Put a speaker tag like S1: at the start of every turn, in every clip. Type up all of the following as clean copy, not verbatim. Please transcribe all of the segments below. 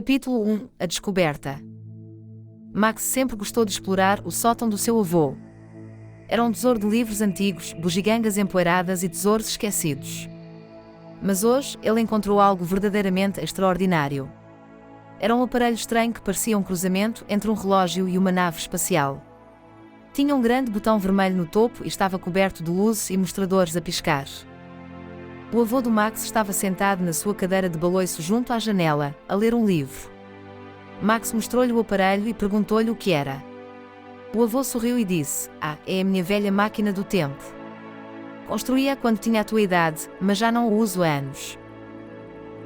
S1: Capítulo 1 – A descoberta. Max sempre gostou de explorar o sótão do seu avô. Era um tesouro de livros antigos, bugigangas empoeiradas e tesouros esquecidos. Mas hoje, ele encontrou algo verdadeiramente extraordinário. Era um aparelho estranho que parecia um cruzamento entre um relógio e uma nave espacial. Tinha um grande botão vermelho no topo e estava coberto de luzes e mostradores a piscar. O avô do Max estava sentado na sua cadeira de baloiço junto à janela, a ler um livro. Max mostrou-lhe o aparelho e perguntou-lhe o que era. O avô sorriu e disse: é a minha velha máquina do tempo. Construí-a quando tinha a tua idade, mas já não o uso há anos.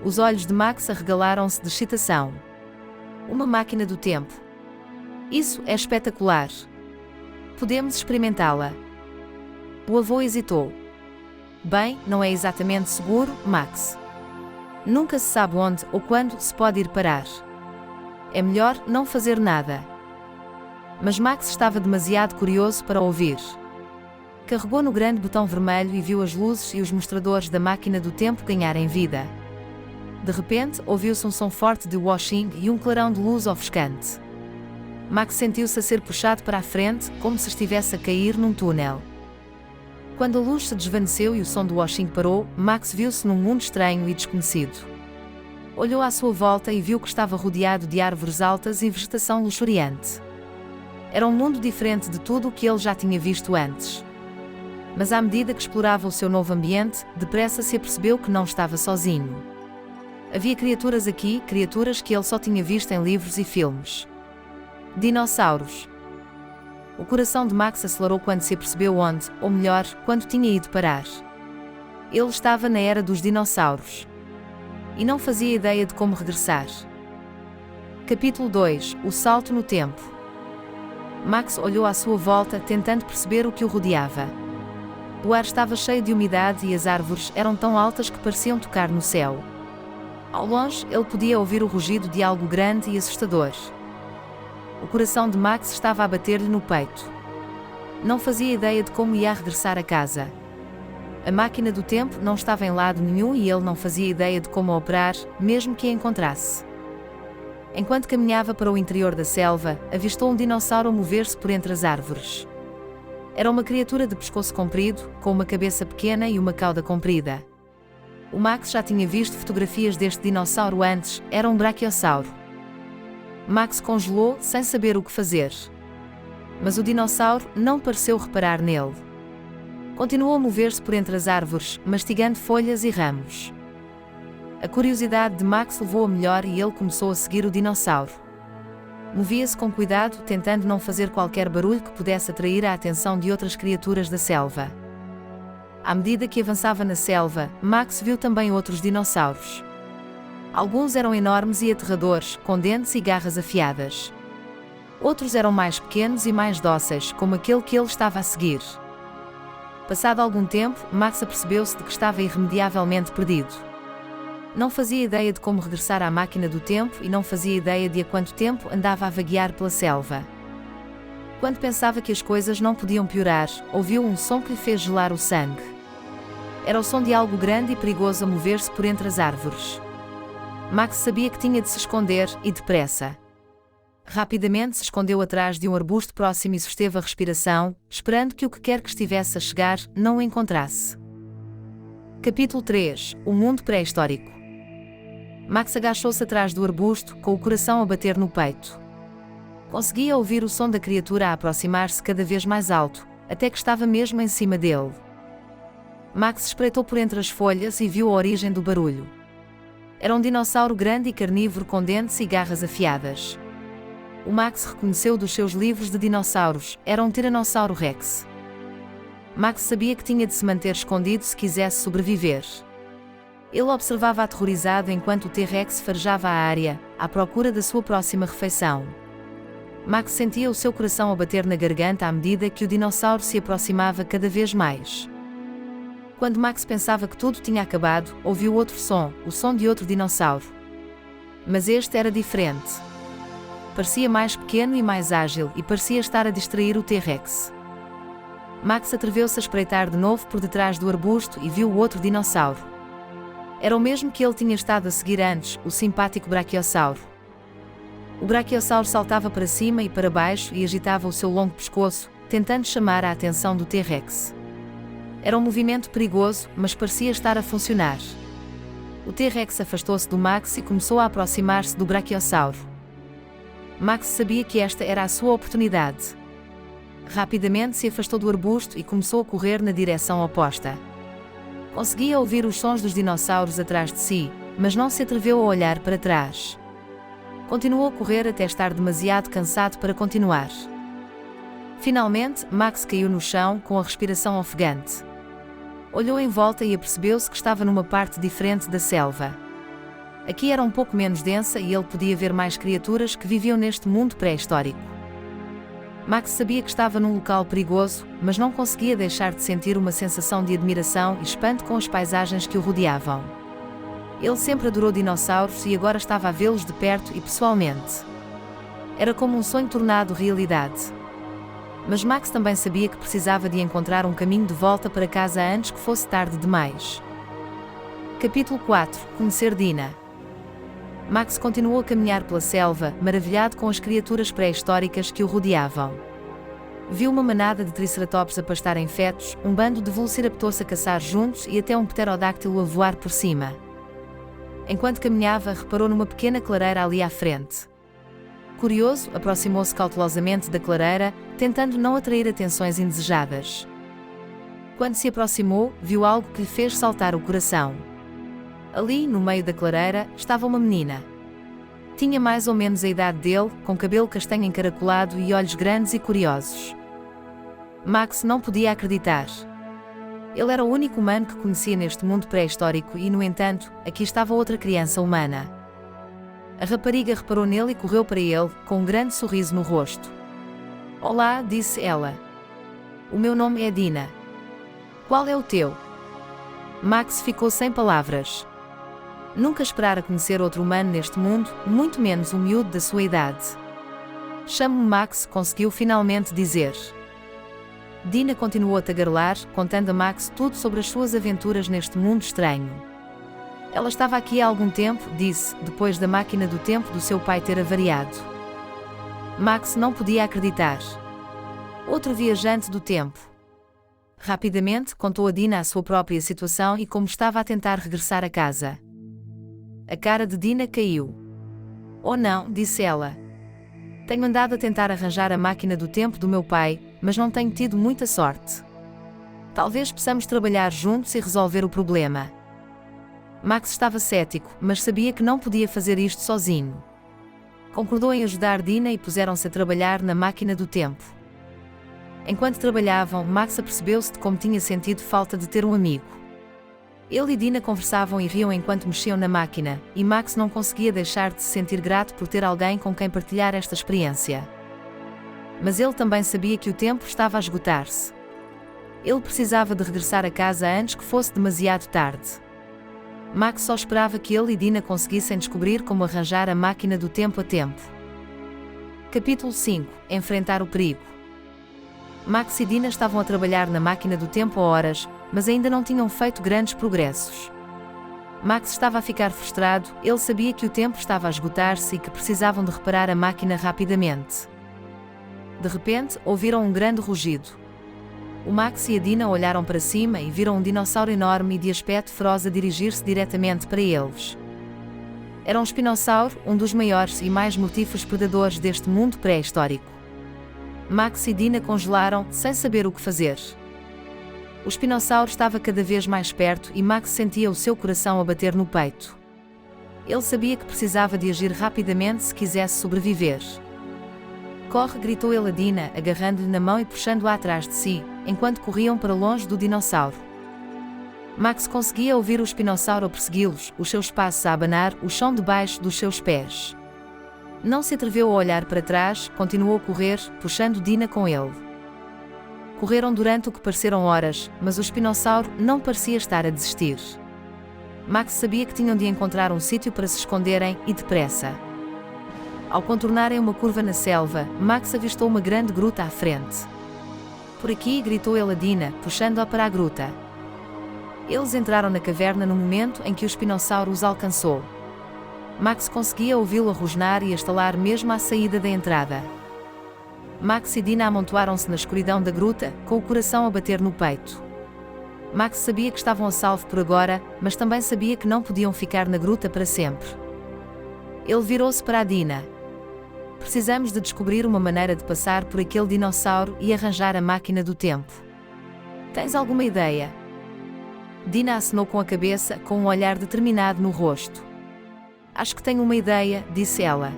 S1: Os olhos de Max arregalaram-se de excitação. Uma máquina do tempo. Isso é espetacular. Podemos experimentá-la. O avô hesitou. Bem, não é exatamente seguro, Max. Nunca se sabe onde ou quando se pode ir parar. É melhor não fazer nada. Mas Max estava demasiado curioso para ouvir. Carregou no grande botão vermelho e viu as luzes e os mostradores da máquina do tempo ganharem vida. De repente, ouviu-se um som forte de washing e um clarão de luz ofuscante. Max sentiu-se a ser puxado para a frente, como se estivesse a cair num túnel. Quando a luz se desvaneceu e o som do washing parou, Max viu-se num mundo estranho e desconhecido. Olhou à sua volta e viu que estava rodeado de árvores altas e vegetação luxuriante. Era um mundo diferente de tudo o que ele já tinha visto antes. Mas à medida que explorava o seu novo ambiente, depressa se apercebeu que não estava sozinho. Havia criaturas aqui, criaturas que ele só tinha visto em livros e filmes. Dinossauros. O coração de Max acelerou quando se apercebeu onde, ou melhor, quando tinha ido parar. Ele estava na era dos dinossauros. E não fazia ideia de como regressar. Capítulo 2 – O salto no tempo. Max olhou à sua volta, tentando perceber o que o rodeava. O ar estava cheio de umidade e as árvores eram tão altas que pareciam tocar no céu. Ao longe, ele podia ouvir o rugido de algo grande e assustador. O coração de Max estava a bater-lhe no peito. Não fazia ideia de como ia regressar a casa. A máquina do tempo não estava em lado nenhum e ele não fazia ideia de como a operar, mesmo que a encontrasse. Enquanto caminhava para o interior da selva, avistou um dinossauro mover-se por entre as árvores. Era uma criatura de pescoço comprido, com uma cabeça pequena e uma cauda comprida. O Max já tinha visto fotografias deste dinossauro antes, era um braquiossauro. Max congelou, sem saber o que fazer. Mas o dinossauro não pareceu reparar nele. Continuou a mover-se por entre as árvores, mastigando folhas e ramos. A curiosidade de Max levou a melhor e ele começou a seguir o dinossauro. Movia-se com cuidado, tentando não fazer qualquer barulho que pudesse atrair a atenção de outras criaturas da selva. À medida que avançava na selva, Max viu também outros dinossauros. Alguns eram enormes e aterradores, com dentes e garras afiadas. Outros eram mais pequenos e mais dóceis, como aquele que ele estava a seguir. Passado algum tempo, Max apercebeu-se de que estava irremediavelmente perdido. Não fazia ideia de como regressar à máquina do tempo e não fazia ideia de há quanto tempo andava a vaguear pela selva. Quando pensava que as coisas não podiam piorar, ouviu um som que lhe fez gelar o sangue. Era o som de algo grande e perigoso a mover-se por entre as árvores. Max sabia que tinha de se esconder, e depressa. Rapidamente se escondeu atrás de um arbusto próximo e susteve a respiração, esperando que o que quer que estivesse a chegar, não o encontrasse. Capítulo 3 – O mundo pré-histórico. Max agachou-se atrás do arbusto, com o coração a bater no peito. Conseguia ouvir o som da criatura a aproximar-se cada vez mais alto, até que estava mesmo em cima dele. Max espreitou por entre as folhas e viu a origem do barulho. Era um dinossauro grande e carnívoro com dentes e garras afiadas. O Max reconheceu dos seus livros de dinossauros, era um Tiranossauro Rex. Max sabia que tinha de se manter escondido se quisesse sobreviver. Ele observava aterrorizado enquanto o T-Rex farejava a área, à procura da sua próxima refeição. Max sentia o seu coração a bater na garganta à medida que o dinossauro se aproximava cada vez mais. Quando Max pensava que tudo tinha acabado, ouviu outro som, o som de outro dinossauro. Mas este era diferente. Parecia mais pequeno e mais ágil e parecia estar a distrair o T-Rex. Max atreveu-se a espreitar de novo por detrás do arbusto e viu o outro dinossauro. Era o mesmo que ele tinha estado a seguir antes, o simpático braquiossauro. O brachiosauro saltava para cima e para baixo e agitava o seu longo pescoço, tentando chamar a atenção do T-Rex. Era um movimento perigoso, mas parecia estar a funcionar. O T-Rex afastou-se do Max e começou a aproximar-se do brachiosauro. Max sabia que esta era a sua oportunidade. Rapidamente se afastou do arbusto e começou a correr na direção oposta. Conseguia ouvir os sons dos dinossauros atrás de si, mas não se atreveu a olhar para trás. Continuou a correr até estar demasiado cansado para continuar. Finalmente, Max caiu no chão com a respiração ofegante. Olhou em volta e apercebeu-se que estava numa parte diferente da selva. Aqui era um pouco menos densa e ele podia ver mais criaturas que viviam neste mundo pré-histórico. Max sabia que estava num local perigoso, mas não conseguia deixar de sentir uma sensação de admiração e espanto com as paisagens que o rodeavam. Ele sempre adorou dinossauros e agora estava a vê-los de perto e pessoalmente. Era como um sonho tornado realidade. Mas Max também sabia que precisava de encontrar um caminho de volta para casa antes que fosse tarde demais. Capítulo 4 – Conhecer Dina. Max continuou a caminhar pela selva, maravilhado com as criaturas pré-históricas que o rodeavam. Viu uma manada de triceratops a pastar em fetos, um bando de velociraptors a caçar juntos e até um pterodáctilo a voar por cima. Enquanto caminhava, reparou numa pequena clareira ali à frente. Curioso, aproximou-se cautelosamente da clareira, tentando não atrair atenções indesejadas. Quando se aproximou, viu algo que lhe fez saltar o coração. Ali, no meio da clareira, estava uma menina. Tinha mais ou menos a idade dele, com cabelo castanho encaracolado e olhos grandes e curiosos. Max não podia acreditar. Ele era o único humano que conhecia neste mundo pré-histórico e, no entanto, aqui estava outra criança humana. A rapariga reparou nele e correu para ele, com um grande sorriso no rosto. "Olá", disse ela. "O meu nome é Dina. Qual é o teu?" Max ficou sem palavras. Nunca esperara conhecer outro humano neste mundo, muito menos um miúdo da sua idade. "Chamo-me Max", conseguiu finalmente dizer. Dina continuou a tagarelar, contando a Max tudo sobre as suas aventuras neste mundo estranho. "Ela estava aqui há algum tempo", disse, depois da máquina do tempo do seu pai ter avariado. Max não podia acreditar. Outro viajante do tempo. Rapidamente contou a Dina a sua própria situação e como estava a tentar regressar a casa. A cara de Dina caiu. "Oh não", disse ela. "Tenho andado a tentar arranjar a máquina do tempo do meu pai, mas não tenho tido muita sorte. Talvez possamos trabalhar juntos e resolver o problema." Max estava cético, mas sabia que não podia fazer isto sozinho. Concordou em ajudar Dina e puseram-se a trabalhar na máquina do tempo. Enquanto trabalhavam, Max apercebeu-se de como tinha sentido falta de ter um amigo. Ele e Dina conversavam e riam enquanto mexiam na máquina, e Max não conseguia deixar de se sentir grato por ter alguém com quem partilhar esta experiência. Mas ele também sabia que o tempo estava a esgotar-se. Ele precisava de regressar a casa antes que fosse demasiado tarde. Max só esperava que ele e Dina conseguissem descobrir como arranjar a máquina do tempo a tempo. Capítulo 5 – Enfrentar o perigo. Max e Dina estavam a trabalhar na máquina do tempo há horas, mas ainda não tinham feito grandes progressos. Max estava a ficar frustrado, ele sabia que o tempo estava a esgotar-se e que precisavam de reparar a máquina rapidamente. De repente, ouviram um grande rugido. O Max e a Dina olharam para cima e viram um dinossauro enorme e de aspecto feroz a dirigir-se diretamente para eles. Era um espinossauro, um dos maiores e mais mortíferos predadores deste mundo pré-histórico. Max e Dina congelaram, sem saber o que fazer. O espinossauro estava cada vez mais perto e Max sentia o seu coração a bater no peito. Ele sabia que precisava de agir rapidamente se quisesse sobreviver. "Corre", gritou ele a Dina, agarrando-lhe na mão e puxando-a atrás de si, enquanto corriam para longe do dinossauro. Max conseguia ouvir o espinossauro a persegui-los, os seus passos a abanar o chão debaixo dos seus pés. Não se atreveu a olhar para trás, continuou a correr, puxando Dina com ele. Correram durante o que pareceram horas, mas o espinossauro não parecia estar a desistir. Max sabia que tinham de encontrar um sítio para se esconderem, e depressa. Ao contornarem uma curva na selva, Max avistou uma grande gruta à frente. "Por aqui", gritou ele a Dina, puxando-a para a gruta. Eles entraram na caverna no momento em que o espinossauro os alcançou. Max conseguia ouvi-lo rosnar e estalar mesmo à saída da entrada. Max e Dina amontoaram-se na escuridão da gruta, com o coração a bater no peito. Max sabia que estavam a salvo por agora, mas também sabia que não podiam ficar na gruta para sempre. Ele virou-se para a Dina. Precisamos de descobrir uma maneira de passar por aquele dinossauro e arranjar a máquina do tempo. Tens alguma ideia? Dina acenou com a cabeça, com um olhar determinado no rosto. Acho que tenho uma ideia, disse ela.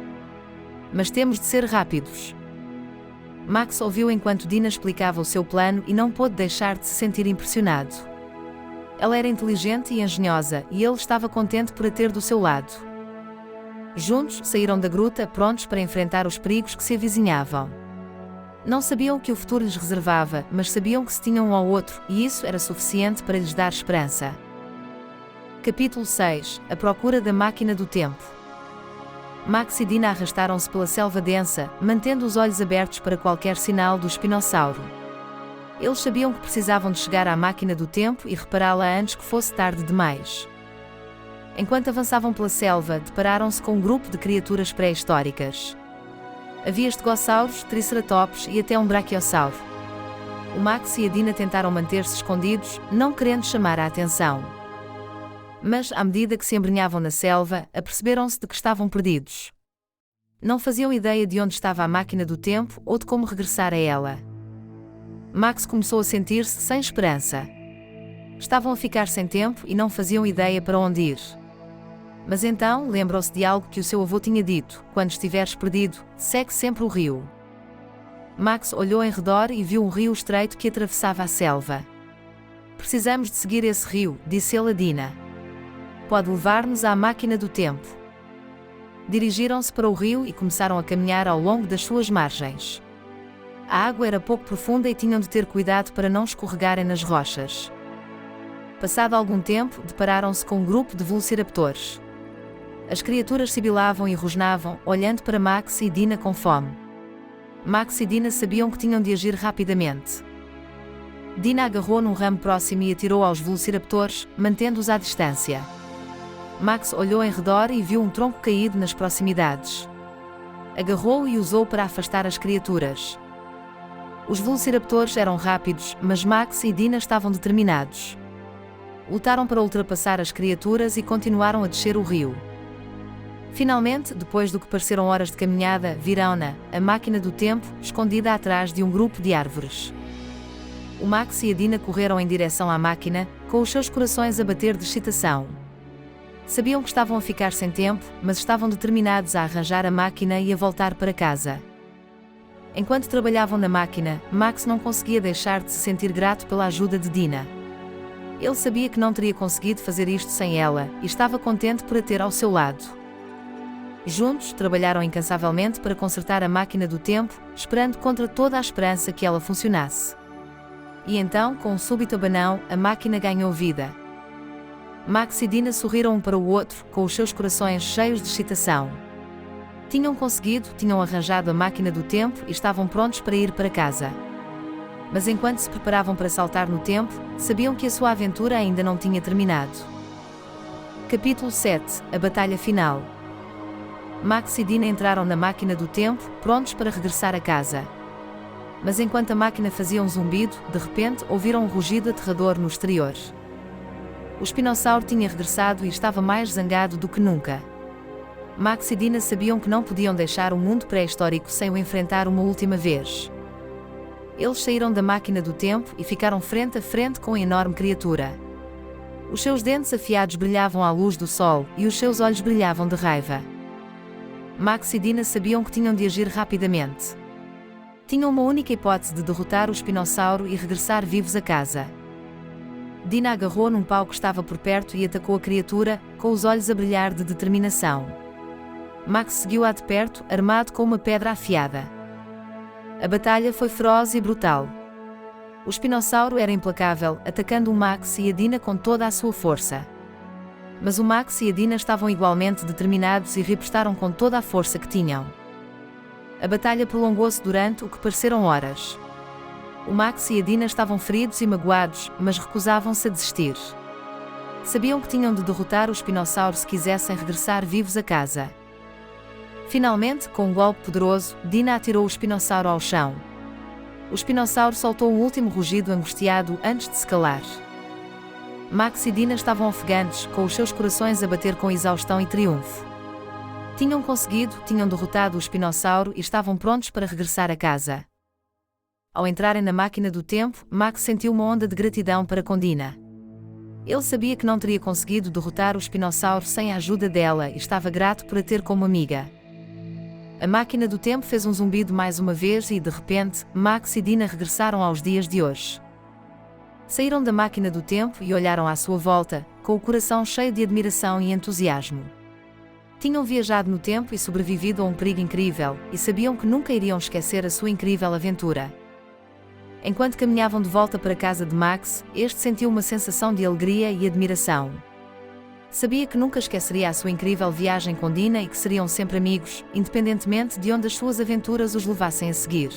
S1: Mas temos de ser rápidos. Max ouviu enquanto Dina explicava o seu plano e não pôde deixar de se sentir impressionado. Ela era inteligente e engenhosa, e ele estava contente por a ter do seu lado. Juntos, saíram da gruta, prontos para enfrentar os perigos que se avizinhavam. Não sabiam o que o futuro lhes reservava, mas sabiam que se tinham um ao outro, e isso era suficiente para lhes dar esperança. Capítulo 6 – A procura da máquina do tempo. Max e Dina arrastaram-se pela selva densa, mantendo os olhos abertos para qualquer sinal do espinossauro. Eles sabiam que precisavam de chegar à máquina do tempo e repará-la antes que fosse tarde demais. Enquanto avançavam pela selva, depararam-se com um grupo de criaturas pré-históricas. Havia estegossauros, triceratops e até um brachiosauro. O Max e a Dina tentaram manter-se escondidos, não querendo chamar a atenção. Mas, à medida que se embrenhavam na selva, aperceberam-se de que estavam perdidos. Não faziam ideia de onde estava a máquina do tempo ou de como regressar a ela. Max começou a sentir-se sem esperança. Estavam a ficar sem tempo e não faziam ideia para onde ir. Mas então lembrou-se de algo que o seu avô tinha dito: quando estiveres perdido, segue sempre o rio. Max olhou em redor e viu um rio estreito que atravessava a selva. Precisamos de seguir esse rio, disse ele a Dina. Pode levar-nos à máquina do tempo. Dirigiram-se para o rio e começaram a caminhar ao longo das suas margens. A água era pouco profunda e tinham de ter cuidado para não escorregarem nas rochas. Passado algum tempo, depararam-se com um grupo de velociraptores. As criaturas sibilavam e rosnavam, olhando para Max e Dina com fome. Max e Dina sabiam que tinham de agir rapidamente. Dina agarrou num ramo próximo e atirou aos velociraptores, mantendo-os à distância. Max olhou em redor e viu um tronco caído nas proximidades. Agarrou-o e usou para afastar as criaturas. Os velociraptores eram rápidos, mas Max e Dina estavam determinados. Lutaram para ultrapassar as criaturas e continuaram a descer o rio. Finalmente, depois do que pareceram horas de caminhada, viram-na, a máquina do tempo, escondida atrás de um grupo de árvores. O Max e a Dina correram em direção à máquina, com os seus corações a bater de excitação. Sabiam que estavam a ficar sem tempo, mas estavam determinados a arranjar a máquina e a voltar para casa. Enquanto trabalhavam na máquina, Max não conseguia deixar de se sentir grato pela ajuda de Dina. Ele sabia que não teria conseguido fazer isto sem ela, e estava contente por a ter ao seu lado. Juntos, trabalharam incansavelmente para consertar a máquina do tempo, esperando contra toda a esperança que ela funcionasse. E então, com um súbito abanão, a máquina ganhou vida. Max e Dina sorriram um para o outro, com os seus corações cheios de excitação. Tinham conseguido, tinham arranjado a máquina do tempo e estavam prontos para ir para casa. Mas enquanto se preparavam para saltar no tempo, sabiam que a sua aventura ainda não tinha terminado. Capítulo 7 – A batalha final. Max e Dina entraram na máquina do tempo, prontos para regressar a casa. Mas enquanto a máquina fazia um zumbido, de repente ouviram um rugido aterrador no exterior. O espinossauro tinha regressado e estava mais zangado do que nunca. Max e Dina sabiam que não podiam deixar o mundo pré-histórico sem o enfrentar uma última vez. Eles saíram da máquina do tempo e ficaram frente a frente com a enorme criatura. Os seus dentes afiados brilhavam à luz do sol e os seus olhos brilhavam de raiva. Max e Dina sabiam que tinham de agir rapidamente. Tinham uma única hipótese de derrotar o espinossauro e regressar vivos a casa. Dina agarrou num pau que estava por perto e atacou a criatura, com os olhos a brilhar de determinação. Max seguiu-a de perto, armado com uma pedra afiada. A batalha foi feroz e brutal. O espinossauro era implacável, atacando o Max e a Dina com toda a sua força. Mas o Max e a Dina estavam igualmente determinados e ripostaram com toda a força que tinham. A batalha prolongou-se durante o que pareceram horas. O Max e a Dina estavam feridos e magoados, mas recusavam-se a desistir. Sabiam que tinham de derrotar o espinossauro se quisessem regressar vivos a casa. Finalmente, com um golpe poderoso, Dina atirou o espinossauro ao chão. O espinossauro soltou um último rugido angustiado antes de se calar. Max e Dina estavam ofegantes, com os seus corações a bater com exaustão e triunfo. Tinham conseguido, tinham derrotado o espinossauro e estavam prontos para regressar a casa. Ao entrarem na máquina do tempo, Max sentiu uma onda de gratidão para com Dina. Ele sabia que não teria conseguido derrotar o espinossauro sem a ajuda dela e estava grato por a ter como amiga. A máquina do tempo fez um zumbido mais uma vez e, de repente, Max e Dina regressaram aos dias de hoje. Saíram da máquina do tempo e olharam à sua volta, com o coração cheio de admiração e entusiasmo. Tinham viajado no tempo e sobrevivido a um perigo incrível, e sabiam que nunca iriam esquecer a sua incrível aventura. Enquanto caminhavam de volta para a casa de Max, este sentiu uma sensação de alegria e admiração. Sabia que nunca esqueceria a sua incrível viagem com Dina e que seriam sempre amigos, independentemente de onde as suas aventuras os levassem a seguir.